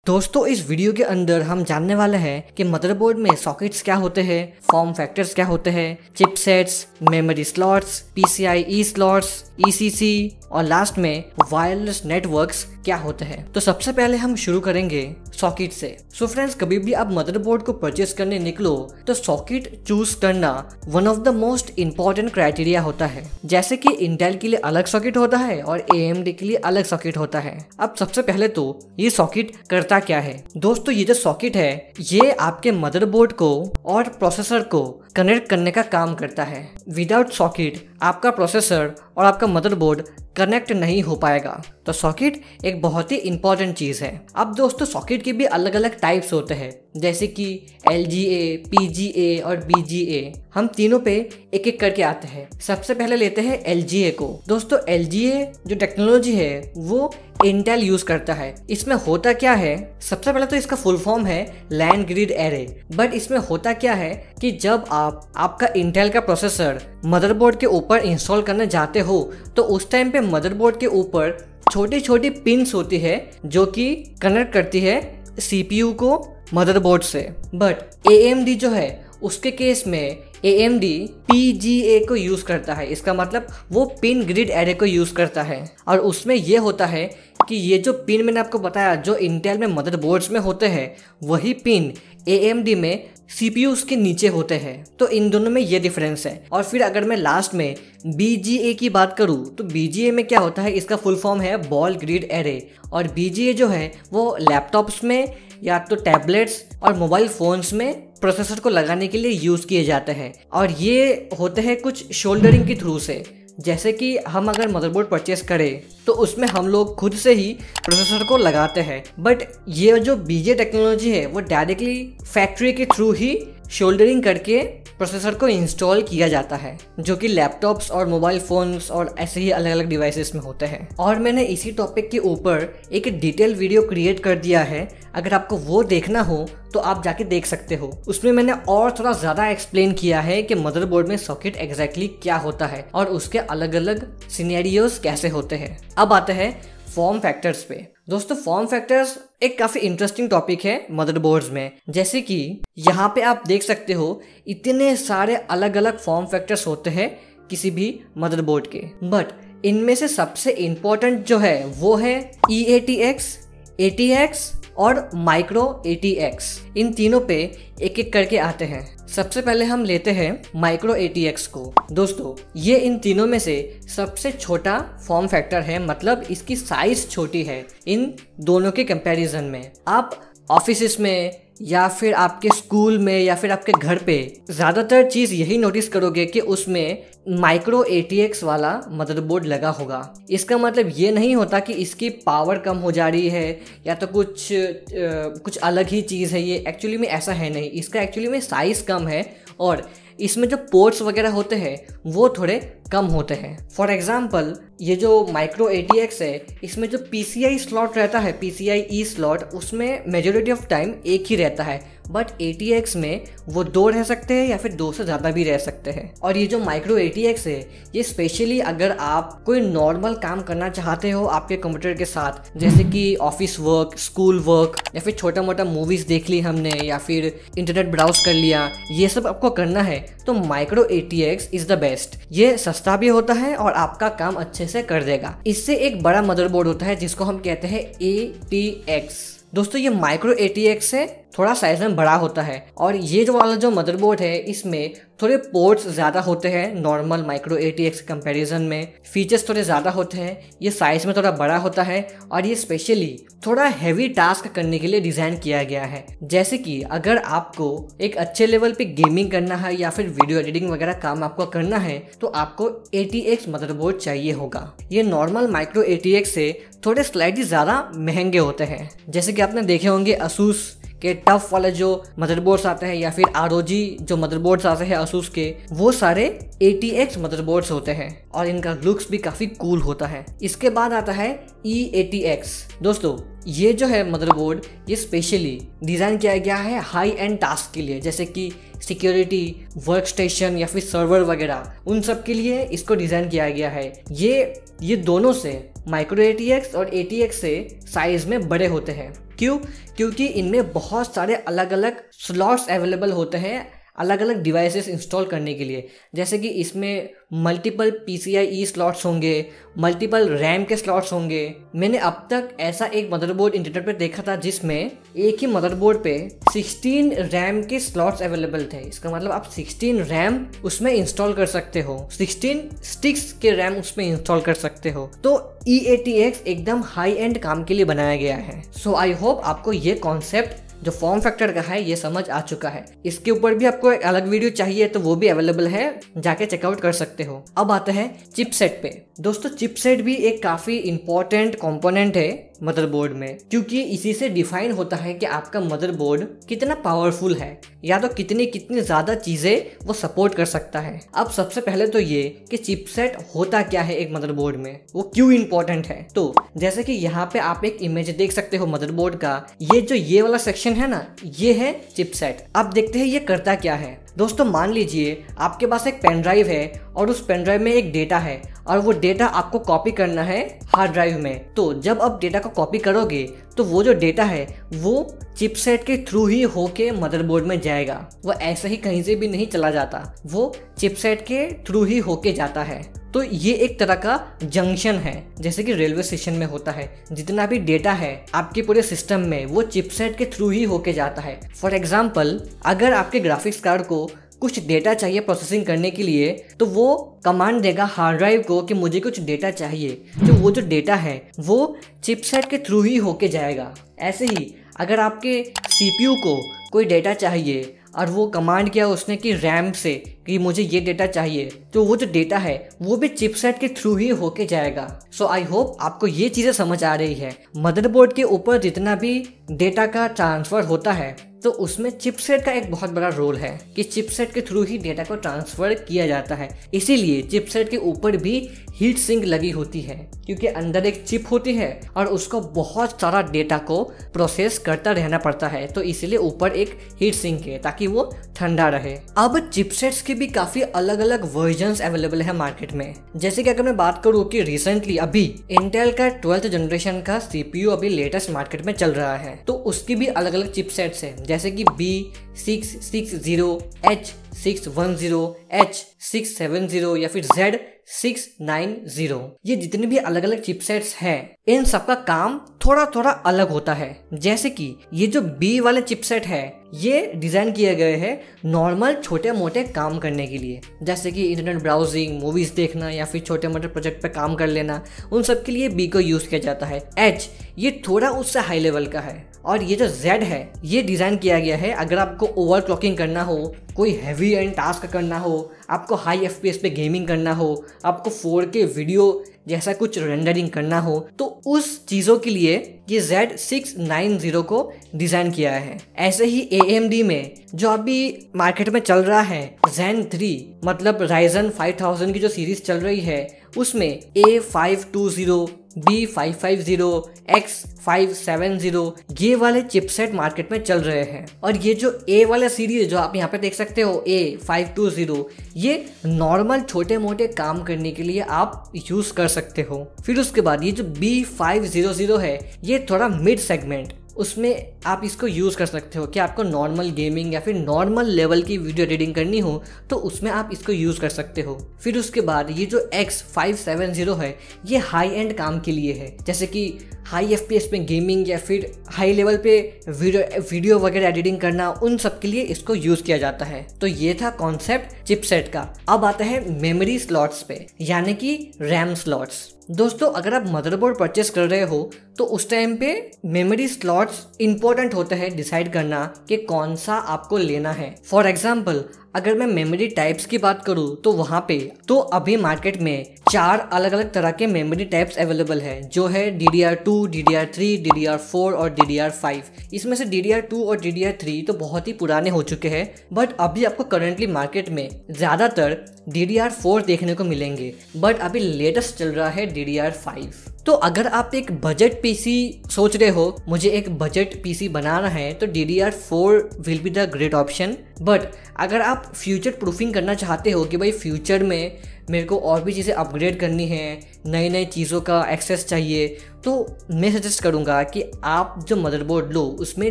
दोस्तों इस वीडियो के अंदर हम जानने वाले हैं कि मदरबोर्ड में सॉकेट्स क्या होते हैं, फॉर्म फैक्टर्स क्या होते हैं, chipsets, memory slots, PCIe slots, ECC और लास्ट में वायरलेस नेटवर्क्स क्या होते हैं। तो सबसे पहले हम शुरू करेंगे सॉकेट से। सो फ्रेंड्स, कभी भी आप मदरबोर्ड को परचेस करने निकलो तो सॉकेट चूज करना one of the most important criteria होता है। जैसे कि इंटेल के लिए अलग सॉकेट होता है और AMD के लिए अलग सॉकेट होता है। अब सबसे पहले तो ये सॉकेट करता क्या है। दोस्तों ये जो सॉकेट है ये आपके मदरबोर्ड को और प्रोसेसर को कनेक्ट करने का काम करता है। विदाउट सॉकेट आपका प्रोसेसर और आपका मदरबोर्ड कनेक्ट नहीं हो पाएगा। तो सॉकेट एक बहुत ही इंपॉर्टेंट चीज है। अब दोस्तों सॉकेट के भी अलग अलग टाइप्स होते हैं, जैसे कि LGA, PGA और BGA। हम तीनों पे एक एक करके आते हैं। सबसे पहले लेते हैं LGA को। दोस्तों LGA जो टेक्नोलॉजी है वो इंटेल यूज करता है। इसमें होता क्या है, सबसे पहले तो इसका फुल फॉर्म है लैंड ग्रिड एरे। बट इसमें होता क्या है कि जब आपका इंटेल का प्रोसेसर मदरबोर्ड के ऊपर इंस्टॉल करने जाते हो तो उस टाइम पे मदरबोर्ड के ऊपर छोटी छोटी पिन्स होती है जो कि कनेक्ट करती है CPU को मदरबोर्ड से। बट AMD जो है उसके केस में AMD PGA को यूज करता है। इसका मतलब वो पिन ग्रिड एरे को यूज करता है। और उसमें ये होता है कि ये जो पिन मैंने आपको बताया जो इंटेल में मदरबोर्ड्स में होते हैं वही पिन AMD में CPUs के नीचे होते हैं। तो इन दोनों में ये डिफरेंस है। और फिर अगर मैं लास्ट में BGA की बात करूँ तो BGA में क्या होता है, इसका फुल फॉर्म है बॉल ग्रिड एरे। और BGA जो है वो लैपटॉप्स में या तो टैबलेट्स और मोबाइल फोन्स में प्रोसेसर को लगाने के लिए यूज किए जाते हैं। और ये होते हैं कुछ शोल्डरिंग के थ्रू से। जैसे कि हम अगर मदरबोर्ड परचेस करें तो उसमें हम लोग खुद से ही प्रोसेसर को लगाते हैं। बट ये जो BGA टेक्नोलॉजी है वो डायरेक्टली फैक्ट्री के थ्रू ही शोल्डरिंग करके प्रोसेसर को इंस्टॉल किया जाता है, जो कि लैपटॉप्स और मोबाइल फोन्स और ऐसे ही अलग अलग डिवाइसेस में होते हैं। और मैंने इसी टॉपिक के ऊपर एक डिटेल वीडियो क्रिएट कर दिया है। अगर आपको वो देखना हो तो आप जाके देख सकते हो। उसमें मैंने और थोड़ा ज़्यादा एक्सप्लेन किया है कि मदरबोर्ड में सॉकेट एग्जैक्टली क्या होता है और उसके अलग अलग सिनेरियोज कैसे होते हैं। अब आते हैं फॉर्म फैक्टर्स पे। दोस्तों फॉर्म फैक्टर्स एक काफी इंटरेस्टिंग टॉपिक है मदरबोर्ड्स में। जैसे कि यहाँ पे आप देख सकते हो इतने सारे अलग अलग फॉर्म फैक्टर्स होते हैं किसी भी मदरबोर्ड के। बट इनमें से सबसे इम्पोर्टेंट जो है वो है EATX, ATX और माइक्रो ATX। इन तीनों पे एक एक करके आते हैं। सबसे पहले हम लेते हैं माइक्रो ATX को। दोस्तों ये इन तीनों में से सबसे छोटा फॉर्म फैक्टर है, मतलब इसकी साइज छोटी है इन दोनों के कंपैरिजन में। आप ऑफिस में या फिर आपके स्कूल में या फिर आपके घर पे ज़्यादातर चीज़ यही नोटिस करोगे कि उसमें माइक्रो ATX वाला मदरबोर्ड लगा होगा। इसका मतलब ये नहीं होता कि इसकी पावर कम हो जा रही है या तो कुछ अलग ही चीज़ है। ये एक्चुअली में ऐसा है नहीं, इसका एक्चुअली में साइज़ कम है और इसमें जो पोर्ट्स वगैरह होते हैं वो थोड़े कम होते हैं। फॉर एग्जाम्पल ये जो माइक्रो ATX है इसमें जो PCI स्लॉट रहता है, PCIe स्लॉट, उसमें मेजॉरिटी ऑफ टाइम एक ही रहता है। बट ATX में वो 2 रह सकते हैं या फिर 2 से ज़्यादा भी रह सकते हैं। और ये जो माइक्रो ATX है ये स्पेशली अगर आप कोई नॉर्मल काम करना चाहते हो आपके कंप्यूटर के साथ, जैसे कि ऑफिस वर्क, स्कूल वर्क या फिर छोटा मोटा मूवीज़ देख ली हमने या फिर इंटरनेट ब्राउज कर लिया, ये सब आपको करना है तो micro ATX is the best. ये सस्ता भी होता है और आपका काम अच्छे से कर देगा। इससे एक बड़ा मदरबोर्ड होता है जिसको हम कहते हैं ATX। दोस्तों ये माइक्रो ATX से थोड़ा साइज में बड़ा होता है और ये जो वाला जो मदरबोर्ड है इसमें थोड़े पोर्ट्स ज़्यादा होते हैं नॉर्मल माइक्रो ATX कंपैरिजन में। फीचर्स थोड़े ज़्यादा होते हैं, ये साइज में थोड़ा बड़ा होता है और ये स्पेशली थोड़ा हैवी टास्क करने के लिए डिज़ाइन किया गया है। जैसे कि अगर आपको एक अच्छे लेवल पे गेमिंग करना है या फिर वीडियो एडिटिंग वगैरह काम आपको करना है तो आपको ATX मदरबोर्ड चाहिए होगा। ये नॉर्मल माइक्रो ATX से थोड़े स्लाइटली ज़्यादा महंगे होते हैं। जैसे कि आपने देखे होंगे Asus के टफ वाले जो मदरबोर्ड्स आते हैं या फिर ROG जो मदरबोर्ड्स आते हैं Asus के, वो सारे ATX मदरबोर्ड्स होते हैं और इनका लुक्स भी काफ़ी कूल होता है। इसके बाद आता है EATX। दोस्तों ये जो है मदरबोर्ड ये स्पेशली डिज़ाइन किया गया है हाई एंड टास्क के लिए, जैसे कि सिक्योरिटी, वर्क स्टेशन या फिर सर्वर वगैरह, उन सब के लिए इसको डिज़ाइन किया गया है। ये दोनों से माइक्रो ATX और ATX से साइज में बड़े होते हैं। क्यों? क्योंकि इनमें बहुत सारे अलग अलग स्लॉट्स अवेलेबल होते हैं अलग अलग डिवाइसेस इंस्टॉल करने के लिए। जैसे कि इसमें मल्टीपल PCIe स्लॉट्स होंगे, मल्टीपल रैम के स्लॉट्स होंगे। मैंने अब तक ऐसा एक मदरबोर्ड इंटरनेट पर देखा था जिसमें एक ही मदरबोर्ड पे 16 रैम के स्लॉट्स अवेलेबल थे। इसका मतलब आप 16 रैम उसमें इंस्टॉल कर सकते हो, 16 स्टिक्स के रैम उसमें इंस्टॉल कर सकते हो। तो eATX एकदम हाई एंड काम के लिए बनाया गया है। सो आई होप आपको ये कॉन्सेप्ट जो फॉर्म फैक्टर का है ये समझ आ चुका है। इसके ऊपर भी आपको एक अलग वीडियो चाहिए तो वो भी अवेलेबल है, जाके चेकआउट कर सकते हो। अब आते हैं चिपसेट पे। दोस्तों चिपसेट भी एक काफी इंपॉर्टेंट कंपोनेंट है मदरबोर्ड में, क्योंकि इसी से डिफाइन होता है कि आपका मदरबोर्ड कितना पावरफुल है या तो कितनी ज्यादा चीजें वो सपोर्ट कर सकता है। अब सबसे पहले तो ये कि चिपसेट होता क्या है एक मदरबोर्ड में, वो क्यों इंपॉर्टेंट है। तो जैसे कि यहाँ पे आप एक इमेज देख सकते हो मदरबोर्ड का, ये वाला सेक्शन है ना, ये है चिपसेट। अब देखते हैं ये करता क्या है। दोस्तों मान लीजिए आपके पास एक पेन ड्राइव है और उस पेन ड्राइव में एक डेटा है और वो डेटा आपको कॉपी करना है हार्ड ड्राइव में। तो जब आप डेटा को कॉपी करोगे तो वो जो डेटा है वो चिपसेट के थ्रू ही होके मदरबोर्ड में जाएगा। वो ऐसे ही कहीं से भी नहीं चला जाता, वो चिपसेट के थ्रू ही होके जाता है। तो ये एक तरह का जंक्शन है, जैसे कि रेलवे स्टेशन में होता है। जितना भी डेटा है आपके पूरे सिस्टम में वो चिपसेट के थ्रू ही होके जाता है। फॉर एग्जाम्पल अगर आपके ग्राफिक्स कार्ड को कुछ डेटा चाहिए प्रोसेसिंग करने के लिए, तो वो कमांड देगा हार्ड ड्राइव को कि मुझे कुछ डेटा चाहिए। तो वो जो डेटा है वो चिपसेट के थ्रू ही होके जाएगा। ऐसे ही अगर आपके CPU को कोई डेटा चाहिए और वो कमांड किया उसने कि रैम से कि मुझे ये डेटा चाहिए, तो वो जो डेटा है वो भी चिपसेट के थ्रू ही होके जाएगा। सो आई होप आपको ये चीजें समझ आ रही है। मदरबोर्ड के ऊपर जितना भी डेटा का ट्रांसफर होता है तो उसमें चिपसेट का एक बहुत बड़ा रोल है कि चिपसेट के थ्रू ही डेटा को ट्रांसफर किया जाता है। इसीलिए चिपसेट के ऊपर भी हीट सिंक लगी होती है, क्योंकि अंदर एक चिप होती है और उसको बहुत सारा डेटा को प्रोसेस करता रहना पड़ता है। तो इसीलिए ऊपर एक हीट सिंक है ताकि वो ठंडा रहे। अब चिपसेट्स के भी काफी अलग अलग वर्जन्स अवेलेबल है मार्केट में। जैसे कि अगर मैं बात करूँ कि रिसेंटली अभी इंटेल का 12th जनरेशन का CPU अभी लेटेस्ट मार्केट में चल रहा है, तो उसकी भी अलग अलग चिपसेट्स है। जैसे कि B660, H610, H670 या फिर Z690। ये जितने भी अलग अलग चिपसेट्स हैं इन सबका काम थोड़ा थोड़ा अलग होता है। जैसे कि ये जो B वाले चिपसेट है ये डिजाइन किए गए हैं नॉर्मल छोटे मोटे काम करने के लिए, जैसे कि इंटरनेट ब्राउजिंग, मूवीज देखना या फिर छोटे मोटे प्रोजेक्ट पे काम कर लेना, उन सब के लिए B को यूज किया जाता है। H ये थोड़ा उससे हाई लेवल का है। और ये जो Z है ये डिजाइन किया गया है अगर आपको ओवरक्लॉकिंग करना हो, कोई हैवी एंड टास्क करना हो, आपको हाई FPS पे गेमिंग करना हो, आपको 4K वीडियो जैसा कुछ रेंडरिंग करना हो, तो उस चीज़ों के लिए ये Z690 को डिज़ाइन किया है। ऐसे ही AMD में जो अभी मार्केट में चल रहा है Zen 3 मतलब Ryzen 5000 की जो सीरीज चल रही है उसमें A520, B550, X570 ये वाले चिपसेट मार्केट में चल रहे हैं। और ये जो A वाला सीरीज जो आप यहाँ पे देख सकते हो A520, ये नॉर्मल छोटे मोटे काम करने के लिए आप यूज कर सकते हो। फिर उसके बाद ये जो B500 है ये थोड़ा मिड सेगमेंट, उसमें आप इसको यूज़ कर सकते हो कि आपको नॉर्मल गेमिंग या फिर नॉर्मल लेवल की वीडियो एडिटिंग करनी हो तो उसमें आप इसको यूज़ कर सकते हो। फिर उसके बाद ये जो X570 है ये हाई एंड काम के लिए है, जैसे कि हाई FPS पे गेमिंग या फिर हाई लेवल पे वीडियो वगैरह एडिटिंग करना, उन सब के लिए इसको यूज़ किया जाता है। तो ये था कॉन्सेप्ट चिपसेट का। अब आता है मेमोरी स्लॉट्स पे, यानी कि रैम स्लॉट्स। दोस्तों अगर आप मदरबोर्ड परचेस कर रहे हो तो उस टाइम पे मेमोरी स्लॉट्स इंपॉर्टेंट होता है डिसाइड करना कि कौन सा आपको लेना है। फॉर एग्जाम्पल अगर मैं मेमोरी टाइप्स की बात करूँ तो वहाँ पे तो अभी मार्केट में 4 अलग अलग तरह के मेमोरी टाइप्स अवेलेबल है, जो है DDR2, DDR3, DDR4 और DDR5। इसमें से DDR2 और DDR3 तो बहुत ही पुराने हो चुके हैं, बट अभी आपको करंटली मार्केट में ज़्यादातर DDR4 देखने को मिलेंगे, बट अभी लेटेस्ट चल रहा है DDR5। तो अगर आप एक बजट पीसी सोच रहे हो, मुझे एक बजट पीसी बनाना है, तो DDR4 will be the great option. But अगर आप फ्यूचर प्रूफिंग करना चाहते हो कि भाई फ्यूचर में मेरे को और भी चीज़ें अपग्रेड करनी है, नई नई चीज़ों का एक्सेस चाहिए, तो मैं सजेस्ट करूँगा कि आप जो मदरबोर्ड लो उसमें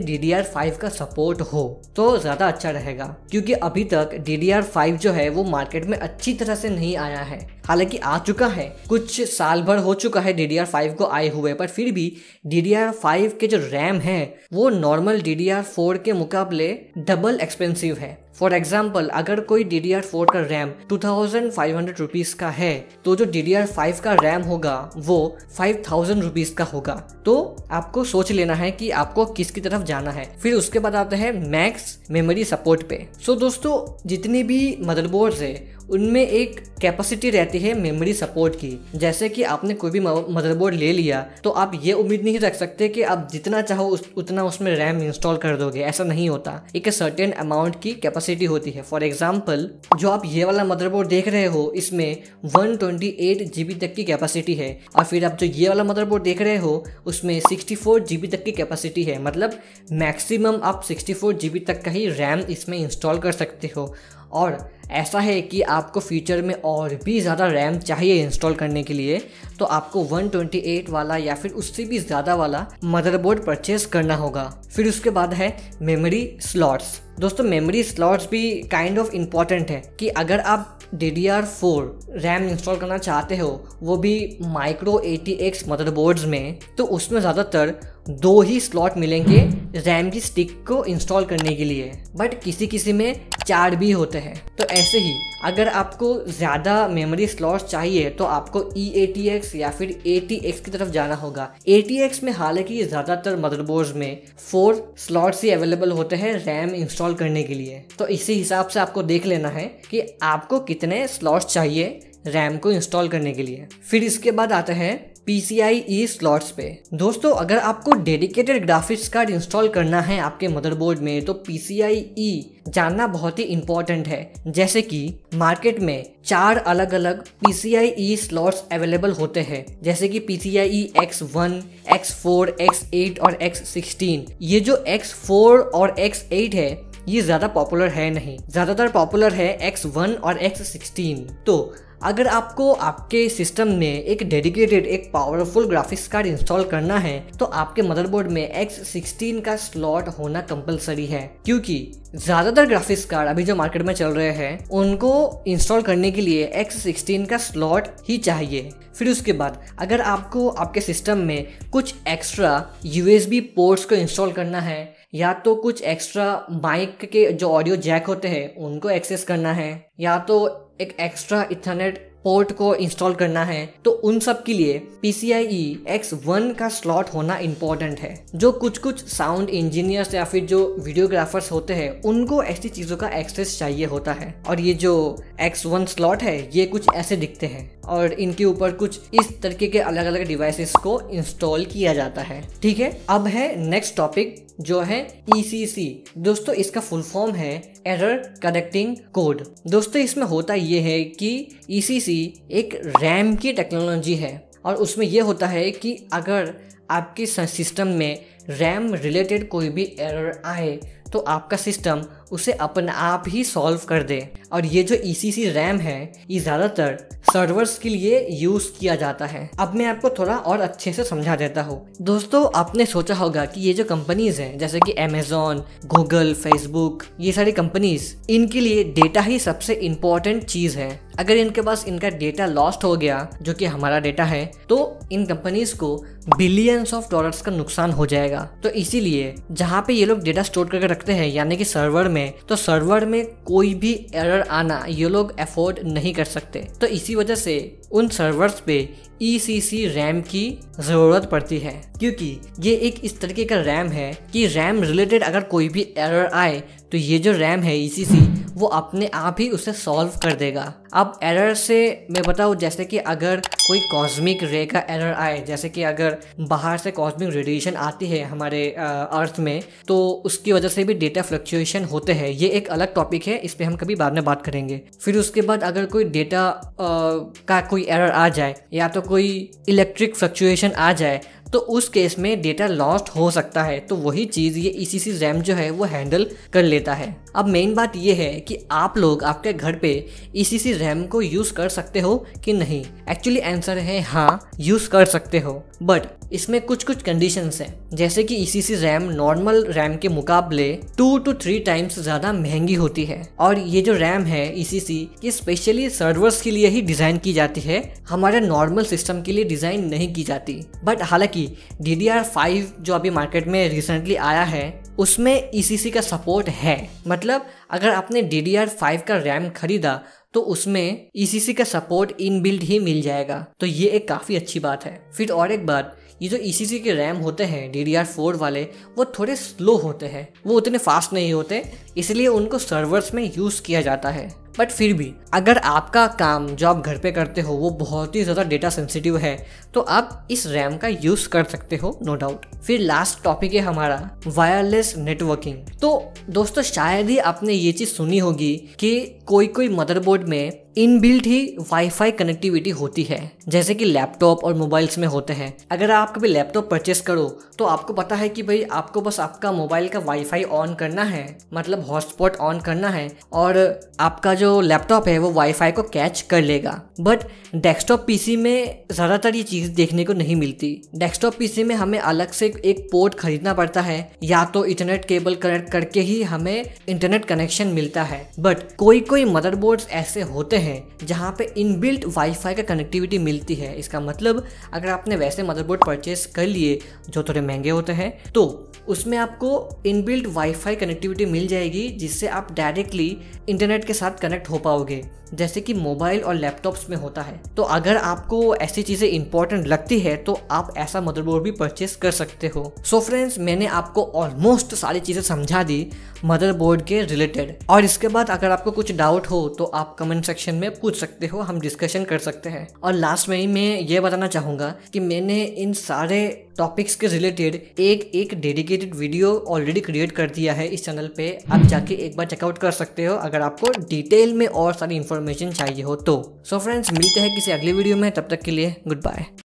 DDR5 का सपोर्ट हो तो ज़्यादा अच्छा रहेगा, क्योंकि अभी तक DDR5 जो है वो मार्केट में अच्छी तरह से नहीं आया है। हालांकि आ चुका है, कुछ साल भर हो चुका है DDR5 को आए हुए, पर फिर भी DDR5 के जो रैम है वो नॉर्मल DDR4 के मुकाबले डबल एक्सपेंसिव है। फॉर एग्जाम्पल, अगर कोई DDR4 का रैम 2500 रुपीज़ का है, तो जो DDR5 का रैम होगा वो 5000 रुपीज़ का होगा। तो आपको सोच लेना है कि आपको किसकी तरफ जाना है। फिर उसके बाद आता है मैक्स मेमोरी सपोर्ट पे। सो दोस्तों, जितनी भी मदरबोर्ड्स है उनमें एक कैपेसिटी रहती है मेमोरी सपोर्ट की। जैसे कि आपने कोई भी मदरबोर्ड ले लिया तो आप ये उम्मीद नहीं रख सकते कि आप जितना चाहो उतना उसमें रैम इंस्टॉल कर दोगे, ऐसा नहीं होता। एक सर्टेन अमाउंट की कैपेसिटी होती है। फॉर एग्जांपल, जो आप ये वाला मदरबोर्ड देख रहे हो इसमें 128 GB तक की कैपेसिटी है, और फिर आप जो ये वाला मदरबोर्ड देख रहे हो उसमें 64 GB तक की कैपेसिटी है। मतलब मैक्सिमम आप 64 GB तक का ही रैम इसमें इंस्टॉल कर सकते हो। और ऐसा है कि आपको फ्यूचर में और भी ज़्यादा रैम चाहिए इंस्टॉल करने के लिए, तो आपको 128 वाला या फिर उससे भी ज़्यादा वाला मदरबोर्ड परचेस करना होगा। फिर उसके बाद है मेमोरी स्लॉट्स। दोस्तों, मेमोरी स्लॉट्स भी काइंड ऑफ इम्पॉर्टेंट है कि अगर आप DDR4 रैम इंस्टॉल करना चाहते हो, वो भी माइक्रो ATX मदरबोर्ड्स में, तो उसमें ज़्यादातर 2 ही स्लॉट मिलेंगे रैम की स्टिक को इंस्टॉल करने के लिए, बट किसी किसी में 4 भी होते हैं। तो ऐसे ही अगर आपको ज़्यादा मेमोरी स्लॉट्स चाहिए तो आपको EATX या फिर ATX की तरफ जाना होगा। ATX में हालांकि ज़्यादातर मदरबोर्ड्स में 4 स्लॉट्स ही अवेलेबल होते हैं रैम इंस्टॉल करने के लिए। तो इसी हिसाब से आपको देख लेना है कि आपको कितने स्लॉट्स चाहिए रैम को इंस्टॉल करने के लिए। फिर इसके बाद आता है PCIe स्लॉट्स पे। दोस्तों, अगर आपको डेडिकेटेड ग्राफिक्स कार्ड इंस्टॉल करना है आपके मदरबोर्ड में तो PCIe जानना बहुत ही इंपॉर्टेंट है। जैसे कि मार्केट में 4 अलग अलग PCIe स्लॉट्स अवेलेबल होते हैं, जैसे कि PCIe X1, X4, X8 और X16। ये जो X4 और X8 है ये ज़्यादा पॉपुलर है नहीं, ज़्यादातर पॉपुलर है X1 और X16। तो अगर आपको आपके सिस्टम में एक डेडिकेटेड एक पावरफुल ग्राफिक्स कार्ड इंस्टॉल करना है तो आपके मदरबोर्ड में X16 का स्लॉट होना कंपलसरी है, क्योंकि ज़्यादातर ग्राफिक्स कार्ड अभी जो मार्केट में चल रहे हैं उनको इंस्टॉल करने के लिए X16 का स्लॉट ही चाहिए। फिर उसके बाद अगर आपको आपके सिस्टम में कुछ एक्स्ट्रा USB पोर्ट्स को इंस्टॉल करना है, या तो कुछ एक्स्ट्रा माइक के जो ऑडियो जैक होते हैं उनको एक्सेस करना है, या तो एक एक्स्ट्रा इथरनेट पोर्ट को इंस्टॉल करना है, तो उन सब के लिए PCIe X1 का स्लॉट होना इम्पोर्टेंट है। जो कुछ साउंड इंजीनियर्स या फिर जो वीडियोग्राफर्स होते हैं उनको ऐसी चीज़ों का एक्सेस चाहिए होता है। और ये जो X1 स्लॉट है ये कुछ ऐसे दिखते हैं और इनके ऊपर कुछ इस तरीके के अलग अलग डिवाइसेस को इंस्टॉल किया जाता है। ठीक है, अब है नेक्स्ट टॉपिक जो है ECC। दोस्तों, इसका फुल फॉर्म है एरर करेक्टिंग कोड। दोस्तों, इसमें होता ये है कि ECC एक रैम की टेक्नोलॉजी है और उसमें यह होता है कि अगर आपके सिस्टम में रैम रिलेटेड कोई भी एरर आए तो आपका सिस्टम उसे अपने आप ही सॉल्व कर दे। और ये जो ECC रैम है ये ज़्यादातर सर्वर्स के लिए यूज़ किया जाता है। अब मैं आपको थोड़ा और अच्छे से समझा देता हूँ। दोस्तों, आपने सोचा होगा कि ये जो कंपनीज हैं जैसे कि Amazon, Google, Facebook, ये सारी कंपनीज, इनके लिए डेटा ही सबसे इम्पोर्टेंट चीज़ है। अगर इनके पास इनका डेटा लॉस्ट हो गया, जो कि हमारा डेटा है, तो इन कंपनीज को बिलियंस ऑफ डॉलर्स का नुकसान हो जाएगा। तो इसीलिए जहाँ पे ये लोग डेटा स्टोर करके रखते हैं यानी कि सर्वर में, तो सर्वर में कोई भी एरर आना ये लोग अफोर्ड नहीं कर सकते। तो इसी वजह से उन सर्वर्स पे ECC रैम की ज़रूरत पड़ती है, क्योंकि ये एक इस तरीके का रैम है कि रैम रिलेटेड अगर कोई भी एरर आए तो ये जो रैम है ECC वो अपने आप ही उसे सॉल्व कर देगा। अब एरर से मैं बताऊँ, जैसे कि अगर कोई कॉस्मिक रे का एरर आए, जैसे कि अगर बाहर से कॉस्मिक रेडिएशन आती है हमारे अर्थ में, तो उसकी वजह से भी डेटा फ्लक्चुएशन होते हैं। ये एक अलग टॉपिक है, इस पर हम कभी बाद में बात करेंगे। फिर उसके बाद अगर कोई डेटा का कोई एरर आ जाए या तो कोई इलेक्ट्रिक फ्लक्चुएशन आ जाए, तो उस केस में डेटा लॉस्ट हो सकता है। तो वही चीज़ ये ECC रैम जो है वो हैंडल कर लेता है। अब मेन बात ये है कि आप लोग आपके घर पे ECC रैम को यूज़ कर सकते हो कि नहीं। एक्चुअली आंसर है हाँ, यूज़ कर सकते हो, बट इसमें कुछ कंडीशंस हैं। जैसे कि ECC रैम नॉर्मल रैम के मुकाबले 2 to 3 टाइम्स ज़्यादा महंगी होती है, और ये जो रैम है ECC ये स्पेशली सर्वर्स के लिए ही डिज़ाइन की जाती है, हमारे नॉर्मल सिस्टम के लिए डिज़ाइन नहीं की जाती। बट हालांकि DDR5 जो अभी मार्केट में रिसेंटली आया है उसमें ECC का सपोर्ट है। मतलब अगर आपने DDR5 का रैम खरीदा तो उसमें ECC का सपोर्ट इनबिल्ट ही मिल जाएगा, तो ये एक काफ़ी अच्छी बात है। फिर और एक बात, ये जो ECC के रैम होते हैं DDR4 वाले, वो थोड़े स्लो होते हैं, वो उतने फास्ट नहीं होते, इसलिए उनको सर्वर्स में यूज़ किया जाता है। बट फिर भी अगर आपका काम जो आप घर पे करते हो वो बहुत ही ज़्यादा डेटा सेंसिटिव है, तो आप इस रैम का यूज़ कर सकते हो, नो डाउट। फिर लास्ट टॉपिक है हमारा वायरलेस नेटवर्किंग। तो दोस्तों शायद ही आपने ये चीज़ सुनी होगी कि कोई मदरबोर्ड में इनबिल्ट ही वाईफाई कनेक्टिविटी होती है, जैसे कि लैपटॉप और मोबाइल्स में होते हैं। अगर आप कभी लैपटॉप परचेस करो तो आपको पता है कि भाई आपको बस आपका मोबाइल का वाईफाई ऑन करना है, मतलब हॉटस्पॉट ऑन करना है, और आपका जो लैपटॉप है वो वाईफाई को कैच कर लेगा। बट डेस्कटॉप पीसी में ज़्यादातर ये चीज़ देखने को नहीं मिलती। डेस्कटॉप पीसी में हमें अलग से एक पोर्ट खरीदना पड़ता है, या तो इंटरनेट केबल कनेक्ट करके ही हमें इंटरनेट कनेक्शन मिलता है। बट कोई मदरबोर्ड्स ऐसे होते हैं जहाँ पे इनबिल्ट वाईफाई का कनेक्टिविटी मिलती है। इसका मतलब अगर आपने वैसे मदरबोर्ड परचेस कर लिए जो थोड़े महंगे होते हैं, तो उसमें आपको इनबिल्ट वाईफाई कनेक्टिविटी मिल जाएगी, जिससे आप डायरेक्टली इंटरनेट के साथ कनेक्ट हो पाओगे, जैसे कि मोबाइल और लैपटॉप्स में होता है। तो अगर आपको ऐसी चीज़ें इंपॉर्टेंट लगती है तो आप ऐसा मदरबोर्ड भी परचेस कर सकते हो। सो फ्रेंड्स, मैंने आपको ऑलमोस्ट सारी चीज़ें समझा दी मदरबोर्ड के रिलेटेड, और इसके बाद अगर आपको कुछ डाउट हो तो आप कमेंट सेक्शन में पूछ सकते हो, हम डिस्कशन कर सकते हैं। और लास्ट में ही मैं ये बताना चाहूँगा कि मैंने इन सारे टॉपिक्स के रिलेटेड एक डेडिकेटेड वीडियो ऑलरेडी क्रिएट कर दिया है इस चैनल पे, आप जाके एक बार चेकआउट कर सकते हो अगर आपको डिटेल में और सारी इन्फॉर्मेशन चाहिए हो तो। सो फ्रेंड्स, मिलते हैं किसी अगले वीडियो में, तब तक के लिए गुड बाय।